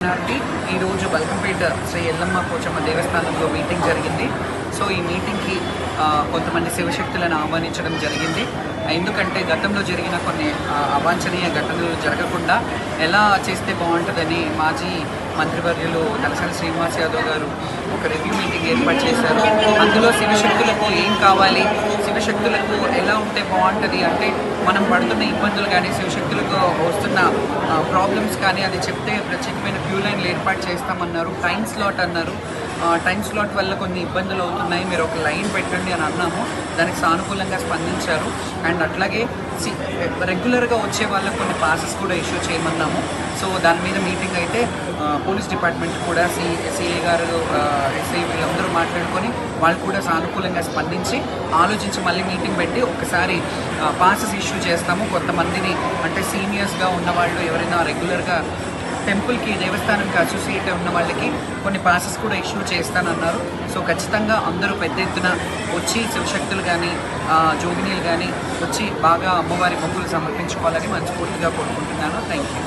దర్శనానికి ఈరోజు బల్కంపేట శ్రీ ఎల్లమ్మ పోచమ్మ దేవస్థానంలో మీటింగ్ జరిగింది. సో ఈ మీటింగ్కి కొంతమంది శివశక్తులను ఆహ్వానించడం జరిగింది. ఎందుకంటే గతంలో జరిగిన కొన్ని అవాంఛనీయ ఘటనలు జరగకుండా ఎలా చేస్తే బాగుంటుందని మాజీ మంత్రివర్యులు తలసాని శ్రీనివాస్ యాదవ్ గారు ఒక రివ్యూ మీటింగ్ ఏర్పాటు చేశారు. అందులో శివశక్తులకు ఏం కావాలి, శివశక్తులకు ఎలా ఉంటే బాగుంటుంది అంటే మనం పడుతున్న ఇబ్బందులు కానీ శివశక్తులకు వస్తున్న ప్రాబ్లమ్స్ కానీ అది చెప్తే ప్రత్యేకమైన క్యూ లైన్లు ఏర్పాటు చేస్తామన్నారు. టైం స్లాట్ అన్నారు. టైం స్లాట్ వల్ల కొన్ని ఇబ్బందులు అవుతున్నాయి, మీరు ఒక లైన్ పెట్టండి అని అన్నాము. దానికి సానుకూలంగా స్పందించారు. అండ్ అట్లాగే రెగ్యులర్గా వచ్చే వాళ్ళకు కొన్ని పాసెస్ కూడా ఇష్యూ చేయమన్నాము. సో దాని మీద మీటింగ్ అయితే పోలీస్ డిపార్ట్మెంట్ కూడా సిఏ గారు, ఎస్ఐ వీళ్ళందరూ మాట్లాడుకొని వాళ్ళు కూడా సానుకూలంగా స్పందించి ఆలోచించి మళ్ళీ మీటింగ్ పెట్టి ఒకసారి పాసెస్ ఇష్యూ చేస్తాము. కొంతమందిని అంటే సీనియర్స్గా ఉన్నవాళ్ళు ఎవరైనా రెగ్యులర్గా టెంపుల్కి దేవస్థానంకి అసోసియేట్ ఉన్న వాళ్ళకి కొన్ని పాసెస్ కూడా ఇష్యూ చేస్తానన్నారు. సో ఖచ్చితంగా అందరూ పెద్ద ఎత్తున వచ్చి శివశక్తులు కానీ జోగినీలు కానీ వచ్చి బాగా అమ్మవారి మొక్కులు సమర్పించుకోవాలని మనస్ఫూర్తిగా కోరుకుంటున్నాను. Thank you.